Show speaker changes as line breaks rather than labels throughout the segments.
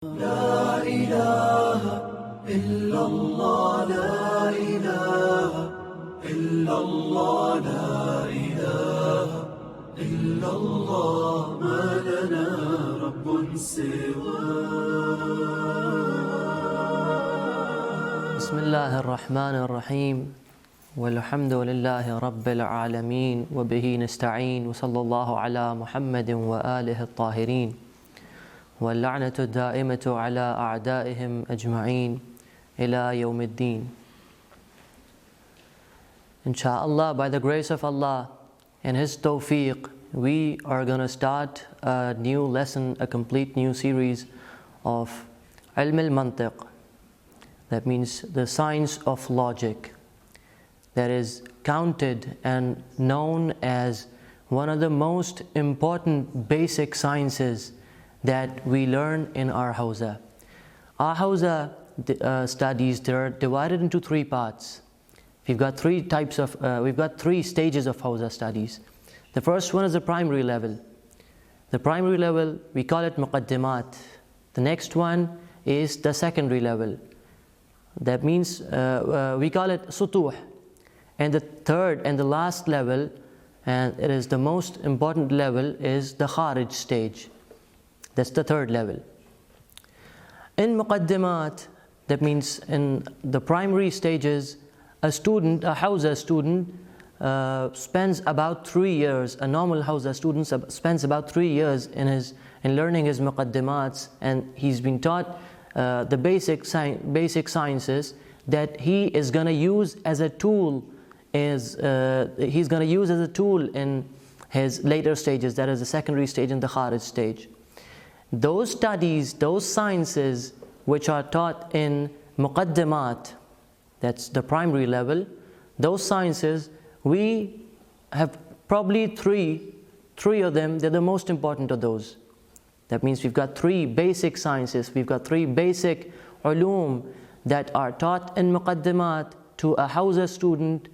لا إله إلا الله لا إله إلا الله لا إله إلا الله ما لنا رب سواه.
بسم الله الرحمن الرحيم والحمد لله رب العالمين وبه نستعين وصلى الله على محمد وآله الطاهرين واللعنة الدائمة على أعدائهم أجمعين إلى يوم الدين. Insha'Allah, by the grace of Allah and His tawfiq, we are going to start a new lesson, a complete new series of Ilm al-Mantiq. That means the science of logic, that is counted and known as one of the most important basic sciences that we learn in our hawza. Our hawza studies, they're divided into three parts. We've got three stages of hawza studies. The first one is the primary level. The primary level, we call it muqaddimat. The next one is the secondary level. That means we call it sutuh. And the third and the last level, and it is the most important level, is the kharij stage. That's the third level. In muqaddimat, that means in the primary stages, a hawza student spends about 3 years. A normal hawza student spends about 3 years in learning his muqaddimats, and he's been taught the basic sciences that he is going to use as a tool. He's going to use as a tool in his later stages, that is the secondary stage and the kharij stage. Those studies, those sciences which are taught in muqaddimat, that's the primary level, those sciences, we have probably three of them. They're the most important of those. That means we've got three basic sciences, we've got three basic ulum that are taught in muqaddimat to a hawza student,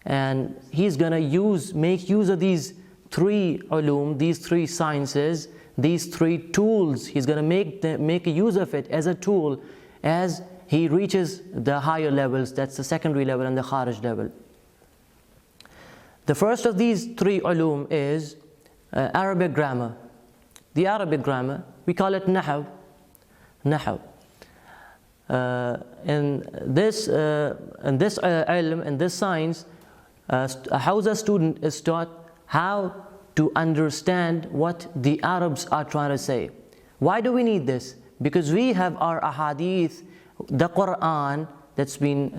and he's going to make use of these three ulum, these three sciences, these three tools. He's going to make a use of it as a tool as he reaches the higher levels, that's the secondary level and the kharij level. The first of these three ulum is Arabic grammar. The Arabic grammar, we call it nahaw. In this ilm, in this science, a hawza student is taught how to understand what the Arabs are trying to say. Why do we need this? Because we have our ahadith, the Quran that's been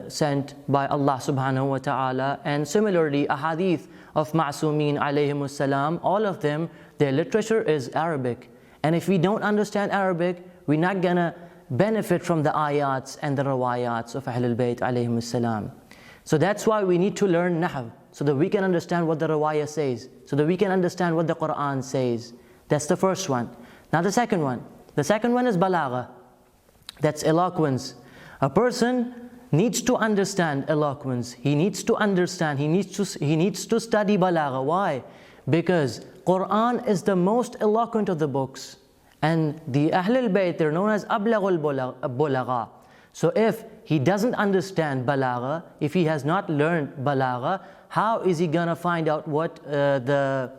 sent by Allah subhanahu wa ta'ala, and similarly ahadith of Ma'sumin alayhimus salam, all of them, their literature is Arabic. And if we don't understand Arabic, we're not gonna benefit from the ayats and the rawayats of Ahlul Bayt alayhimus salam. So that's why we need to learn nahw, so that we can understand what the rawayah says, so that we can understand what the Quran says. That's the first one. Now the second one is balagha. That's eloquence. A person needs to understand eloquence. He needs to study balagha. Why? Because Quran is the most eloquent of the books, and the Ahlul Bayt, they're known as ablaghul bulagha. So if he doesn't understand balagha, if he has not learned balagha, how is he gonna find out what the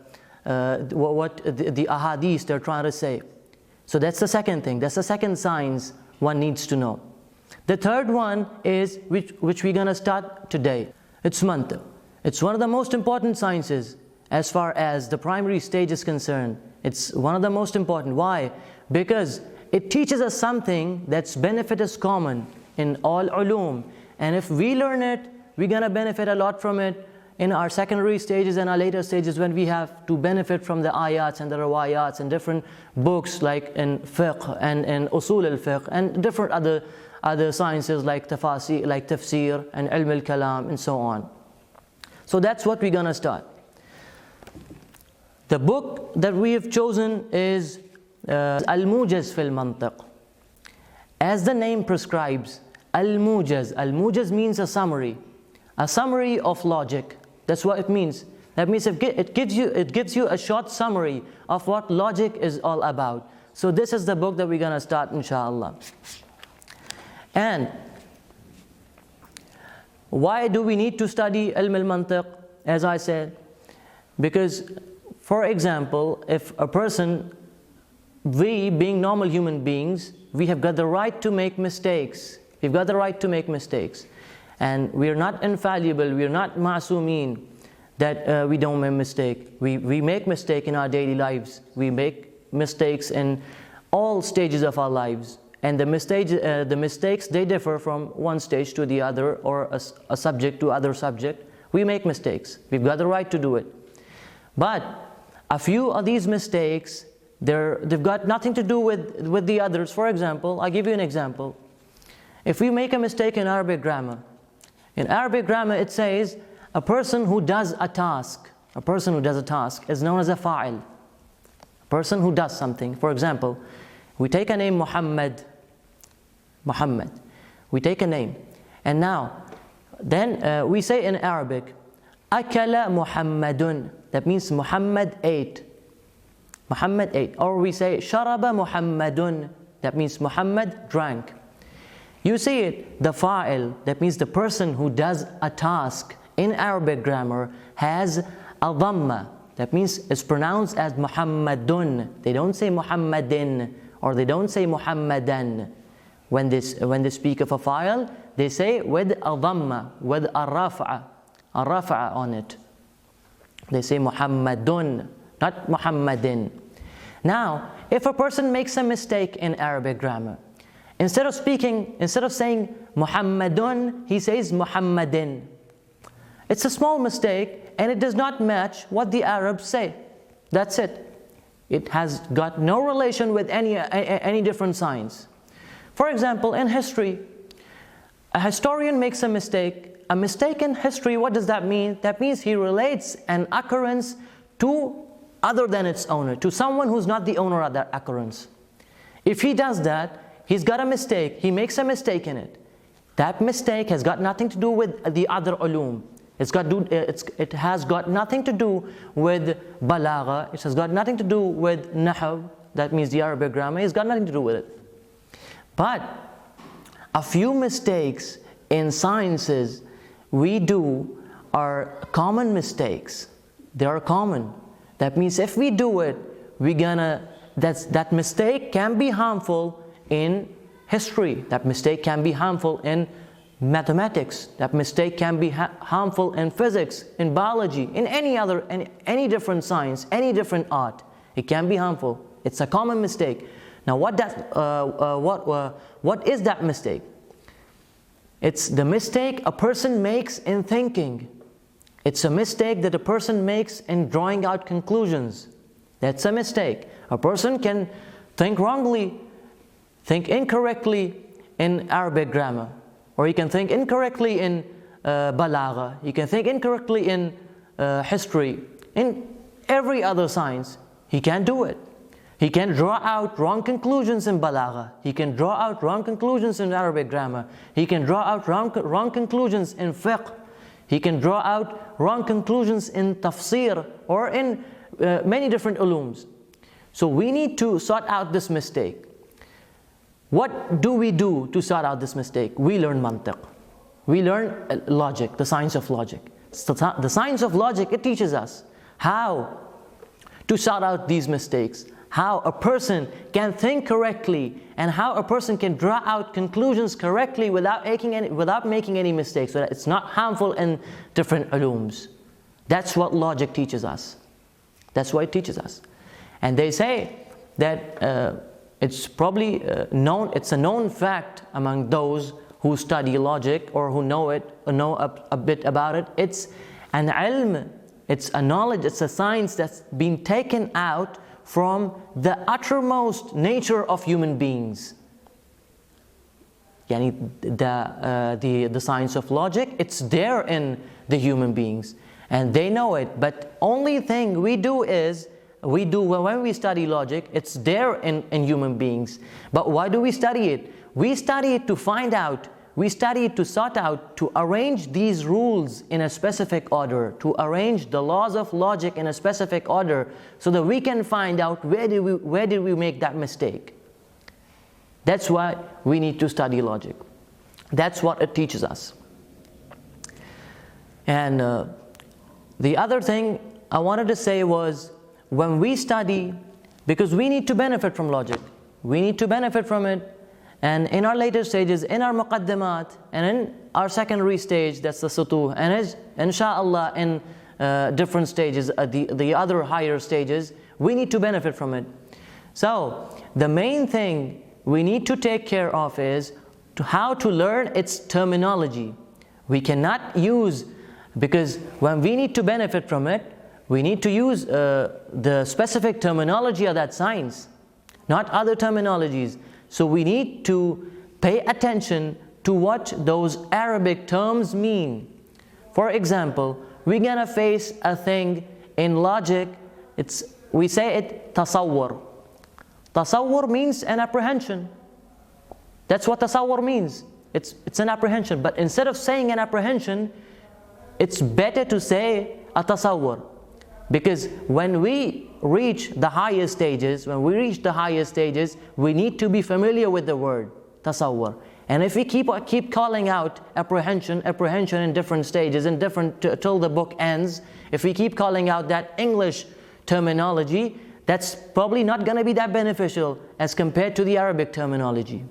ahadith they're trying to say? So that's the second thing. That's the second science one needs to know. The third one is which we're gonna start today. It's mantiq. It's one of the most important sciences as far as the primary stage is concerned. It's one of the most important. Why? Because it teaches us something that's benefit is common in all ulum, and if we learn it, we're gonna benefit a lot from it in our secondary stages and our later stages, when we have to benefit from the ayats and the rawayats and different books like in fiqh and in usul al-fiqh and different other sciences like tafsir and ilm al-kalam and so on. So that's what we're gonna start. The book that we have chosen is Al-Mujaz fil Mantiq. As the name prescribes, Al-Mujaz means a summary of logic. That's what it means. That means it gives you a short summary of what logic is all about. So this is the book that we're going to start, inshallah. And why do we need to study ilm al-mantiq? As I said, because, for example, if a person, we being normal human beings, we have got the right to make mistakes. We've got the right to make mistakes. And we are not infallible, we are not ma'soomeen, that we don't make mistake. We make mistake in our daily lives. We make mistakes in all stages of our lives. And the mistakes, they differ from one stage to the other, or a subject to other subject. We make mistakes. We've got the right to do it. But a few of these mistakes, they've got nothing to do with the others. For example, I'll give you an example. If we make a mistake in Arabic grammar, it says a person who does a task, is known as a fa'il. A person who does something. For example, we take a name Muhammad. We take a name. And now, then we say in Arabic, Akala Muhammadun. That means Muhammad ate. Muhammad ate. Or we say, Sharaba Muhammadun. That means Muhammad drank. You see it, the fa'il, that means the person who does a task in Arabic grammar has a dhamma. That means it's pronounced as Muhammadun. They don't say Muhammadin, or they don't say Muhammadan. When they speak of a fa'il, they say with a dhamma, with a rafa'a on it. They say Muhammadun, not Muhammadin. Now, if a person makes a mistake in Arabic grammar, instead of saying Muhammadun, he says Muhammadin. It's a small mistake, and it does not match what the Arabs say. That's it. It has got no relation with any different signs. For example, in history, a historian makes a mistake. A mistake in history, what does that mean? That means he relates an occurrence to other than its owner, to someone who's not the owner of that occurrence. If he does that, he's got a mistake, he makes a mistake in it. That mistake has got nothing to do with the other ulum. It has got nothing to do with balagha, it has got nothing to do with nahw, that means the Arabic grammar, it's got nothing to do with it. But a few mistakes in sciences we do are common mistakes. They are common. That means if we do it, that mistake can be harmful in history. That mistake can be harmful in mathematics. That mistake can be harmful in physics, in biology, in any different science, any different art. It can be harmful. It's a common mistake. Now, what is that mistake? It's the mistake a person makes in thinking. It's a mistake that a person makes in drawing out conclusions. That's a mistake. A person can think wrongly, think incorrectly in Arabic grammar, or he can think incorrectly in balagha, he can think incorrectly in history, in every other science. He can do it. He can draw out wrong conclusions in balagha. He can draw out wrong conclusions in Arabic grammar. He can draw out wrong conclusions in fiqh. He can draw out wrong conclusions in tafsir, or in many different ulums. So we need to sort out this mistake. What do we do to sort out this mistake? We learn mantiq. We learn logic, the science of logic. The science of logic, it teaches us how to sort out these mistakes, how a person can think correctly, and how a person can draw out conclusions correctly without making any mistakes, so that it's not harmful in different ulums. That's what logic teaches us. That's what it teaches us. And they say that it's probably it's a known fact among those who study logic or who know a bit about it. It's an ilm, it's a knowledge, it's a science that's been taken out from the uttermost nature of human beings. The science of logic, it's there in the human beings, and they know it. But only thing we do is, when we study logic, it's there in human beings. But why do we study it? We study it to find out we study to sort out, to arrange these rules in a specific order, to arrange the laws of logic in a specific order, so that we can find out where did we make that mistake. That's why we need to study logic. That's what it teaches us. And the other thing I wanted to say was, when we study, because we need to benefit from logic, we need to benefit from it. And in our later stages, in our muqaddimat, and in our secondary stage, that's the sutuh, and inshallah in different stages, the other higher stages, we need to benefit from it. So the main thing we need to take care of is how to learn its terminology. We cannot use, because when we need to benefit from it, we need to use the specific terminology of that science, not other terminologies. So we need to pay attention to what those Arabic terms mean. For example, we're gonna face a thing in logic, we say it tasawwur. Tasawwur means an apprehension. That's what tasawwur means. It's an apprehension. But instead of saying an apprehension, it's better to say a tasawwur. Because when we reach the higher stages, we need to be familiar with the word tasawwur. And if we keep calling out apprehension in different stages, till the book ends, if we keep calling out that English terminology, that's probably not going to be that beneficial as compared to the Arabic terminology.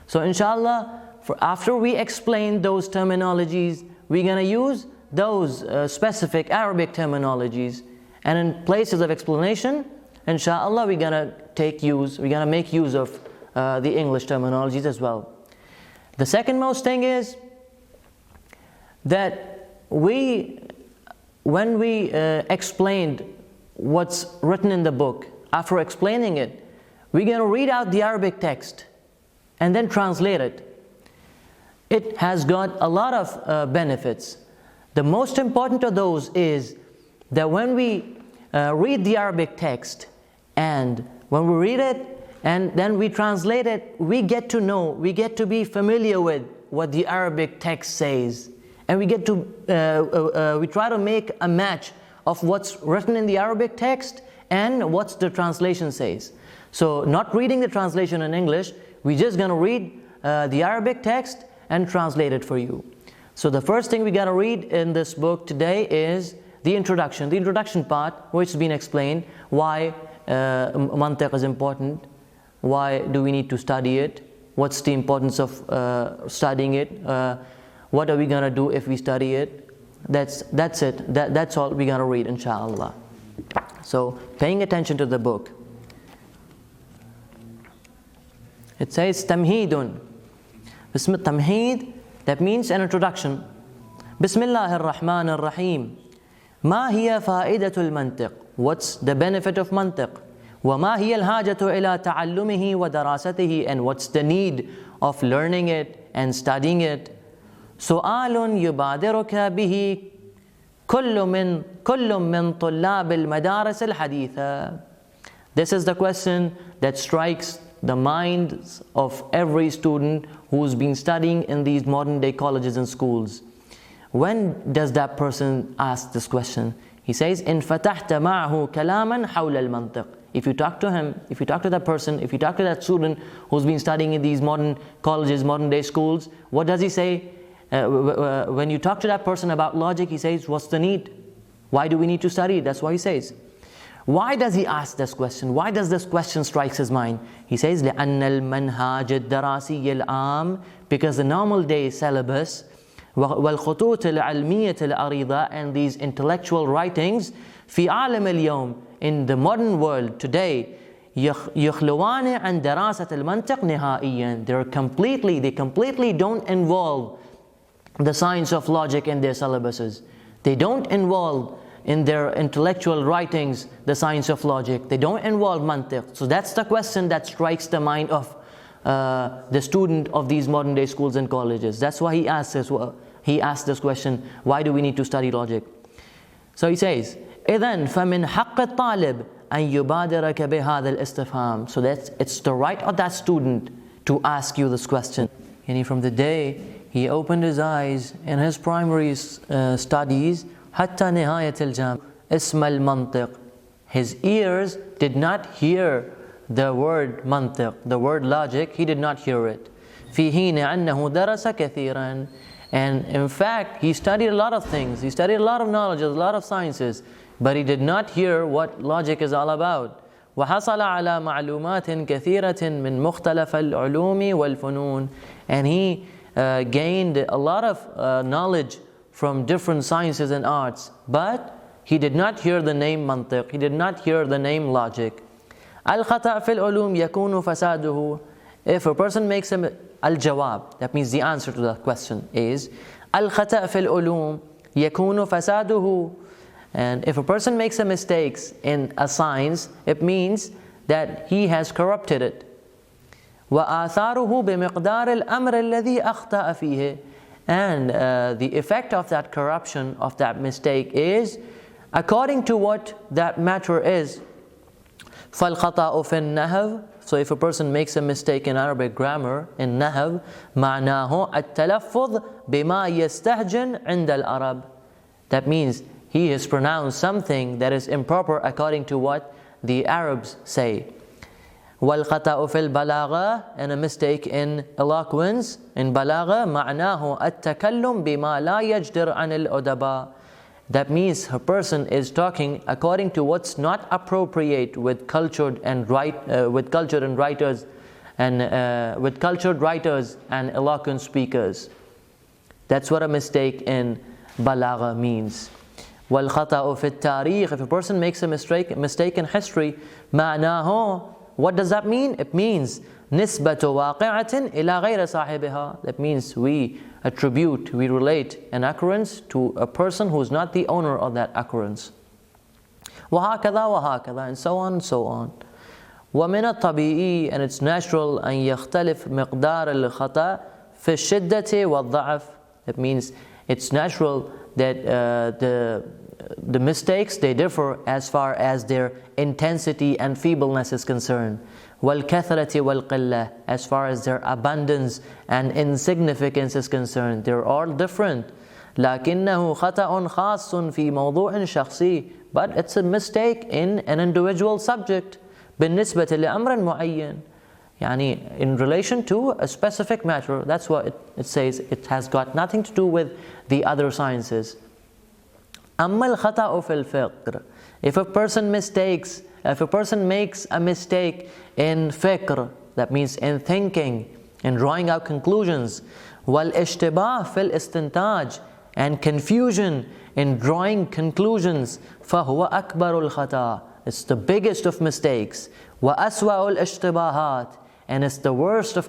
So inshallah, after we explain those terminologies, we're going to use those specific Arabic terminologies, and in places of explanation, inshallah, we're going to make use of the English terminologies as well. The second most thing is that when we explained what's written in the book, after explaining it, we're going to read out the Arabic text and then translate it. It has got a lot of benefits. The most important of those is that when we read the Arabic text, and when we read it and then we translate it, we get to be familiar with what the Arabic text says, and we try to make a match of what's written in the Arabic text and what the translation says. So not reading the translation in English, we're just going to read the Arabic text and translate it for you. So the first thing we got to read in this book today is the introduction part, which has been explained, why mantiq is important, why do we need to study it, what's the importance of studying it, what are we going to do if we study it. That's it. That's all we're going to read, inshallah. So paying attention to the book. It says tamheedun. Tamheed, that means an introduction. Bismillahir Rahmanir Rahim. Ma hiya fa'idatul mantiq? What's the benefit of mantiq? Wa ma hiya al-hajatu ila ta'allumihi wa darasatihi? And what's the need of learning it and studying it? Su'alun yubadiruka bihi kullu min tullab al-madaris al-haditha. This is the question that strikes the minds of every student who's been studying in these modern day colleges and schools. When does that person ask this question? He says, إن فتحت معه كلاما حول المنطق. If you talk to him, if you talk to that person, if you talk to that student who's been studying in these modern colleges, modern day schools, what does he say? When you talk to that person about logic, he says, what's the need? Why do we need to study? That's what he says. Why does he ask this question? Why does this question strike his mind? He says, لأن المنهاج الدراسي العام, because the normal day syllabus, والخطوط العلمية العريضة, and these intellectual writings, في عالم اليوم, in the modern world today, يخلوان عن دراسة المنطق نهائيا. They completely don't involve the science of logic in their syllabuses. They don't involve in their intellectual writings the science of logic. They don't involve mantiq. So that's the question that strikes the mind of the student of these modern day schools and colleges. That's why he asked this question, why do we need to study logic? So he says, إذن فمن حق الطالب أن يبادرك بهذا الاستفهام. So it's the right of that student to ask you this question. from the day he opened his eyes in his primary studies, حتى نهاية الجامعة اسم المنطق. His ears did not hear the word mantiq, the word logic, he did not hear it. في حين أنه درس كثيرا. And in fact, he studied a lot of things, he studied a lot of knowledge, a lot of sciences, but he did not hear what logic is all about. وحصل على معلومات كثيرة من مختلف العلوم والفنون. And he gained a lot of knowledge from different sciences and arts, but he did not hear the name mantiq, he did not hear the name logic. الخطأ في العلوم يكون فساده. If a person makes al-jawab, that means the answer to the question is الخطأ في العلوم يكون فساده. And if a person makes a mistake in a science, it means that he has corrupted it. وآثاره بمقدار الأمر الذي أخطأ فيه. And the effect of that corruption, of that mistake, is according to what that matter is. فالخطأ في النحو. So if a person makes a mistake in Arabic grammar, in nahw, معناه التلفظ بما يستهجن عند العرب. That means he has pronounced something that is improper according to what the Arabs say. والخطأ في البلاغة. And a mistake in eloquence, in balagha, معناه التكلم بما لا يجدر عن الأدباء. That means a person is talking according to what's not appropriate with cultured writers and eloquent speakers. That's what a mistake in balagha means. والخطأ في التاريخ. If a person makes a mistake in history, معناه, what does that mean? It means نسبة واقعة إلى غير صاحبها. That means we relate an occurrence to a person who is not the owner of that occurrence. وهكذا وهكذا, and so on and so on. ومن الطبيعي, and it's natural, أن يختلف مقدار الخطأ في الشدة والضعف. It means it's natural that the mistakes, they differ as far as their intensity and feebleness is concerned. وَالْكَثْرَةِ وَالْقِلَّةِ, as far as their abundance and insignificance is concerned. They're all different. لكنه خطأ خاص في موضوع شخصي. But it's a mistake in an individual subject. بالنسبة لأمر معين. يعني in relation to a specific matter. That's what it says. It has got nothing to do with the other sciences. أما الخطأ في الفقر. If a person makes a mistake in fikr, that means in thinking, in drawing out conclusions, والاشتباه في الاستنتاج, and confusion in drawing conclusions, فهو أكبر الخطأ. It's the biggest of mistakes. وأسوأ الاشتباهات, and it's the worst of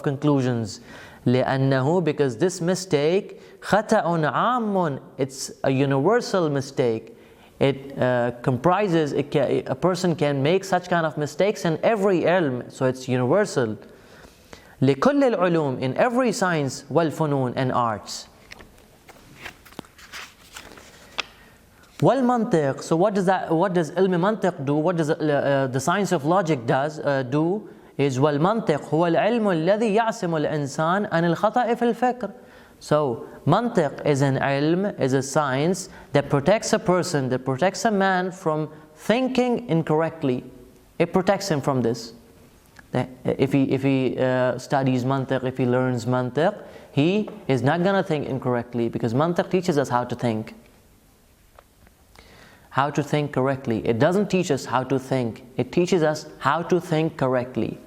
conclusions. لأنه, because this mistake خطأ عام, it's a universal mistake. It comprises, a person can make such kind of mistakes in every ilm, so it's universal. لكل العلوم, in every science, والفنون, and arts. والمنطق, so what does ilm mantiq do? What does the science of logic do? Is والمنطق هو العلم الذي يعصم الإنسان عن الخطأ في الفكر. So mantiq is an ilm, is a science that protects a person, that protects a man from thinking incorrectly. It protects him from this. If he studies mantiq, if he learns mantiq, he is not going to think incorrectly, because mantiq teaches us how to think. How to think correctly. It doesn't teach us how to think. It teaches us how to think correctly.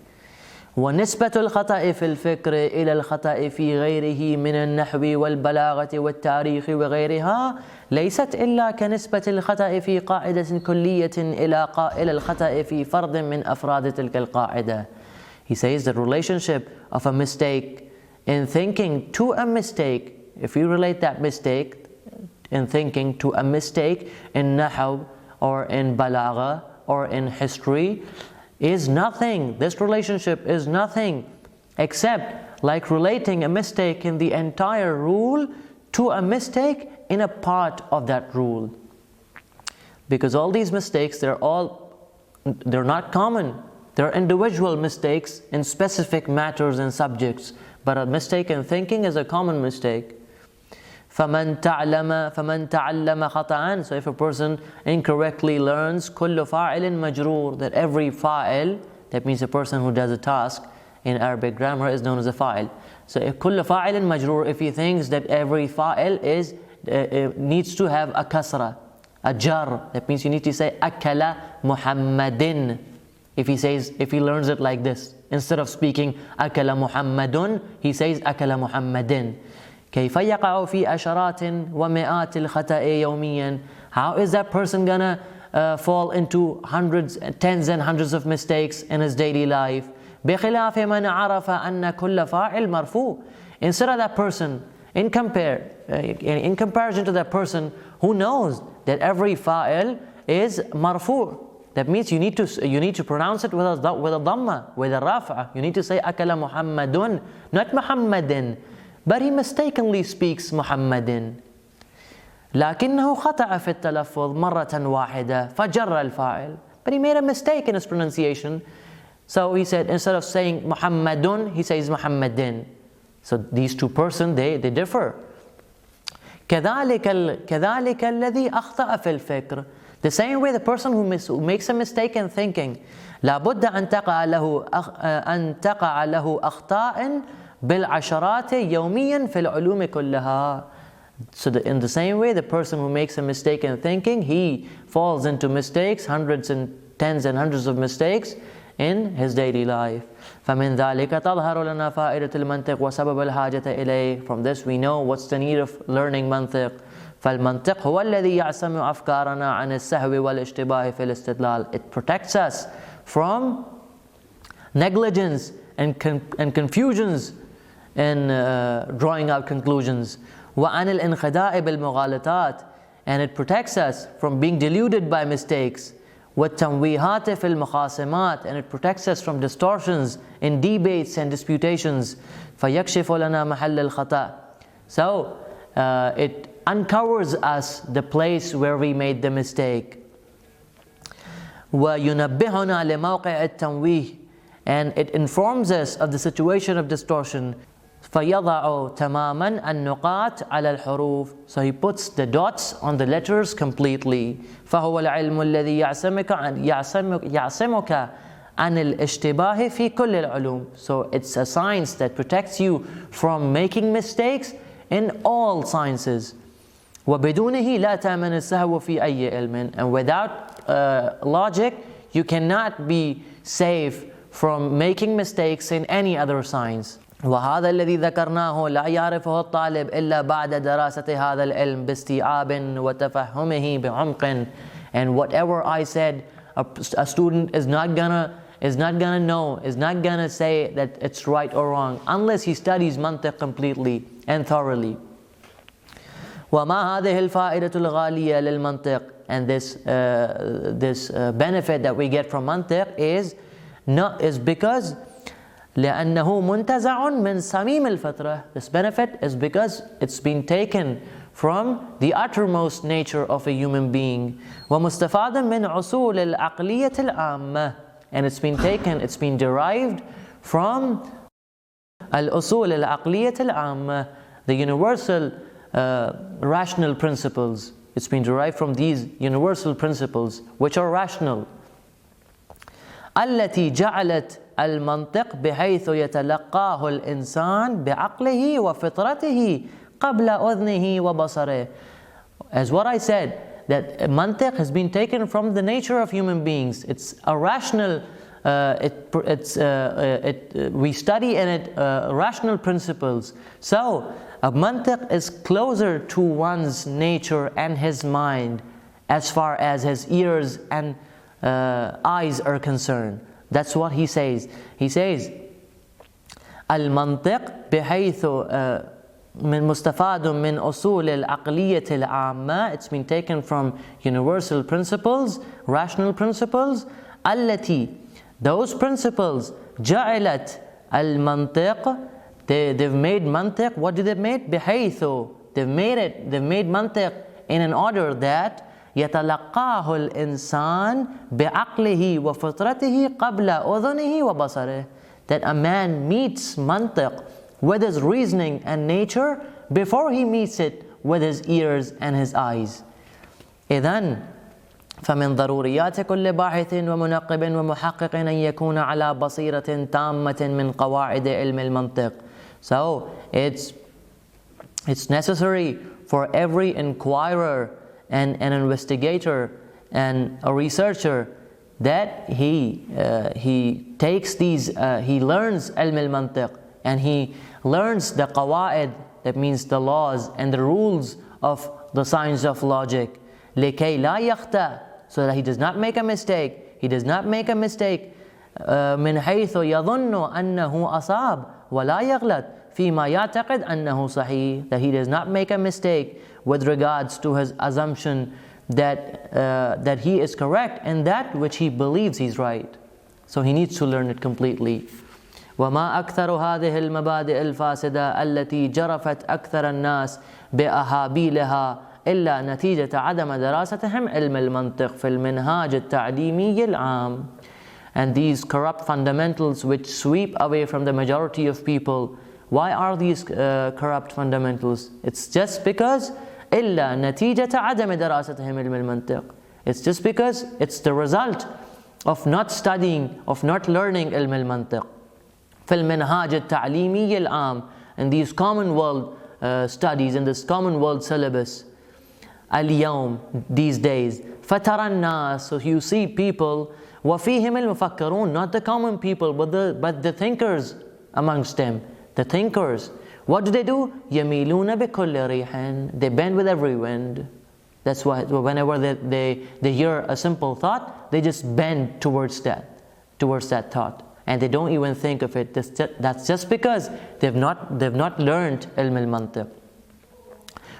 ونسبة الخطأ في الفكر إلى الخطأ في غيره من النحو والبلاغة والتاريخ وغيرها ليست إلا كنسبة الخطأ في قاعدة كلية إلى الخطأ في فرد من أفراد تلك القاعدة. He says the relationship of a mistake in thinking to a mistake, if you relate that mistake in thinking to a mistake in nahaw or in balagha or in history, is nothing. This relationship is nothing except like relating a mistake in the entire rule to a mistake in a part of that rule. Because all these mistakes, they're not common. They're individual mistakes in specific matters and subjects. But a mistaken thinking is a common mistake. فَمَنْ تَعَلَّمَ خَطَأً. So if a person incorrectly learns كُلُّ فَاعِلٍ مَجْرُورٍ, that every fa'il, that means a person who does a task in Arabic grammar, is known as a fa'il. So if كُلُّ فَاعِلٍ مَجْرُورٍ, if he thinks that every fa'il needs to have a kasra, a jar, that means you need to say أَكَلَ مُحَمَّدٍ. If he learns it like this, instead of speaking أَكَلَ مُحَمَّدٌ, he says أَكَلَ مُحَمَّدٍ. كيف يقع في عشرات ومئات الخطأ يوميا. How is that person gonna fall into hundreds, tens and hundreds of mistakes in his daily life? بخلاف من عرف أن كل فاعل مرفوع. Instead of that person, in comparison to that person who knows that every fa'il is marfu'. That means you need to pronounce it with a dhamma, with a raf'a. You need to say أكل محمد, not محمد. But he mistakenly speaks محمد. لكنه خطأ في التلفظ مرة واحدة فجر الفاعل. But he made a mistake in his pronunciation. So he said, instead of saying محمد, he says محمد. So these two persons, they differ. كذلك الذي أخطأ في الفكر. The same way the person who makes a mistake in thinking, لابد أن تقع له أخطاء بالعشرات يوميا في العلوم كلها. So in the same way, the person who makes a mistake in thinking, he falls into mistakes, hundreds and tens and hundreds of mistakes in his daily life. فمن ذلك تظهر لنا فائدة المنطق وسبب الحاجة إليه. From this we know what's the need of learning منطق. فالمنطق هو الذي يعصم أفكارنا عن السهو والاشتباه في الاستدلال. It protects us from negligence and confusions in drawing out conclusions. وعن الانخداع بالمغالطات. And it protects us from being deluded by mistakes. والتمويهات في المخاصمات. And it protects us from distortions in debates and disputations. فيكشف لنا محل الخطأ. So it uncovers us the place where we made the mistake. وينبهنا لموقع التمويه. And it informs us of the situation of distortion. فيضع تماما النقاط على الحروف. So he puts the dots on the letters completely. فهو العلم الذي يعصمك عن الاشتباه في كل العلوم. So it's a science that protects you from making mistakes in all sciences. وبدونه لا تأمن السهو في أي علم. And without logic, you cannot be safe from making mistakes in any other science. وهذا الذي ذكرناه لا يعرفه الطالب إلا بعد دراسة هذا العلم باستيعاب وتفهمه بعمق. And whatever I said, a student is not gonna know, is not gonna say that it's right or wrong unless he studies mantiq completely and thoroughly. وما هذه الفائدة الغالية للمنطق. And this benefit that we get from mantiq is because لأنه منتزع من صميم الفطرة. This benefit is because it's been taken from the uttermost nature of a human being. ومستفاد من أصول العقلية العامة. And it's been derived from الأصول العقلية العامة, the universal rational principles. It's been derived from these universal principles which are rational. التي جعلت المنطق بحيث يتلقاه الإنسان بعقله وفطرته قبل أذنه وبصره. As what I said, that mantiq has been taken from the nature of human beings. It's a rational, we study in it rational principles. So a mantiq is closer to one's nature and his mind as far as his ears and eyes are concerned. That's what he says. He says, المنطق بحيث من مستفاد من أصول العقلية العامة. It's been taken from universal principles, rational principles. التي, those principles, جعلت المنطق, they've made mantiq. What did they make? بحيث, they've made mantiq in an order that يتلقاه الإنسان بعقله وفطرته قبل أذنه وبصره. That a man meets mantiq with his reasoning and nature before he meets it with his ears and his eyes. إذن فمن ضروريات كل باحث ومنقب ومحقق أن يكون على بصيرة تامة من قواعد علم المنطق. So it's necessary for every inquirer and an investigator and a researcher that he takes these, he learns ilm al-mantiq, and he learns the qawaid, that means the laws and the rules of the science of logic, لكي لا يخطأ, so that he does not make a mistake. He does not make a mistake من حيث يظن أنه أصاب ولا يغلط فيما يعتقد أنه صحيح, that he does not make a mistake with regards to his assumption that he is correct in that which he believes he's right. So he needs to learn it completely. وما أكثر هذه المبادئ الفاسدة التي جرفت أكثر الناس بأهابيلها إلا نتيجة عدم دراستهم علم المنطق في المنهاج التعليمي العام. And these corrupt fundamentals which sweep away from the majority of people, why are these corrupt fundamentals? It's just because إلا نتيجة عدم دراستهم علم المنطق. It's just because it's the result of not studying, of not learning علم المنطق. في المنهاج التعليمي العام, in these common world studies, in this common world syllabus. اليوم, these days. فترى الناس, so you see people, وفيهم المفكرون, not the common people, but the thinkers amongst them, the thinkers. What do? يميلون بكل ريح, they bend with every wind. That's why whenever they hear a simple thought, they just bend towards that thought, and they don't even think of it. That's just because they've not learned علم المنطق.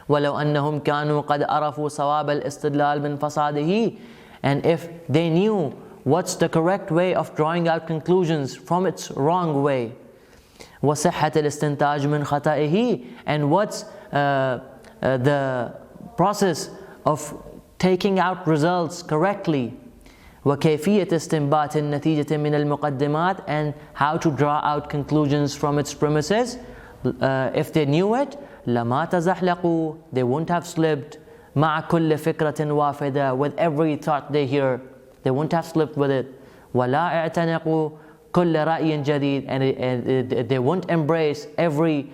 ولو أنهم كانوا قد عرفوا صواب الاستدلال من فساده, and if they knew what's the correct way of drawing out conclusions from its wrong way, وصحة الاستنتاج من خطئه, and what's the process of taking out results correctly, وكيفية استنباط النتيجة من المقدمات, and how to draw out conclusions from its premises, if they knew it, لما تزحلقوا, they wouldn't have slipped, مع كل فكرة وافدة, with every thought they hear, they wouldn't have slipped with it, ولا اعتنقوا كل رأي جديد, and they won't embrace every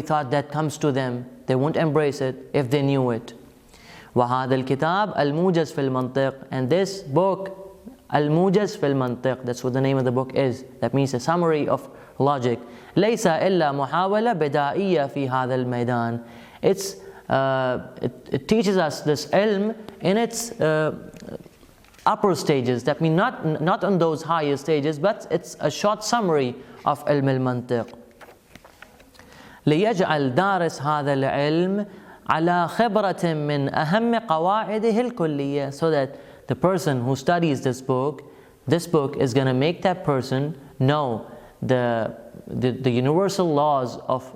thought that comes to them. They won't embrace it if they knew it. وهذا الكتاب الموجز في المنطق, and this book الموجز في المنطق, that's what the name of the book is. That means a summary of logic. ليس إلا محاولة بدائية في هذا الميدان. It teaches us this ilm in its upper stages, that means not on those higher stages, but it's a short summary of علم المنطق. ليجعل دارس هذا العلم على خبرة من أهم قواعده الكلية, so that the person who studies this book is going to make that person know the universal laws of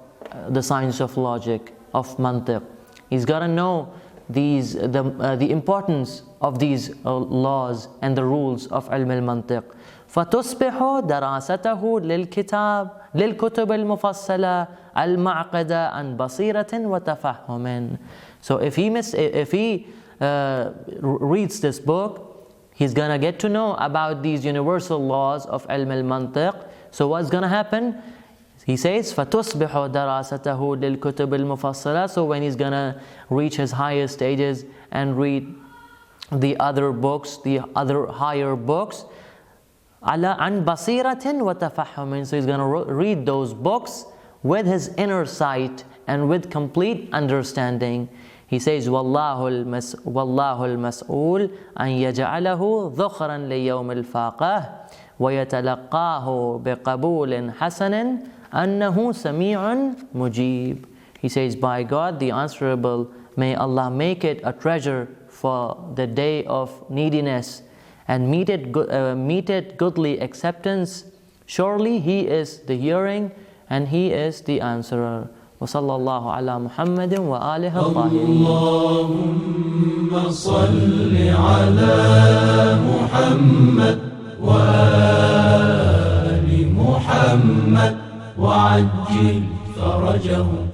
the science of logic, of mantiq. He's got to know the importance of these laws and the rules of علم المنطق. فتصبح دراسته للكتب المفصلة المعقدة عن بصيرة وتفهم. So if he reads this book, he's gonna get to know about these universal laws of علم المنطق. So what's gonna happen? He says, فتصبح دراسته للكتب المفصلة. So when he's gonna reach his higher stages and read the other books, the other higher books, عن بصيرة وتفهم. So he's gonna read those books with his inner sight and with complete understanding. He says, والله المسؤول أن يجعله ذخرا ليوم الفاقة ويتلقاه بقبول حسن أنه سميع مجيب. He says, by God the answerable, may Allah make it a treasure for the day of neediness, and meet it goodly acceptance. Surely He is the hearing and He is the answerer. وصلى الله على محمد وآله الطاهرين.
اللهم صل على محمد وآله وعجل فرجهم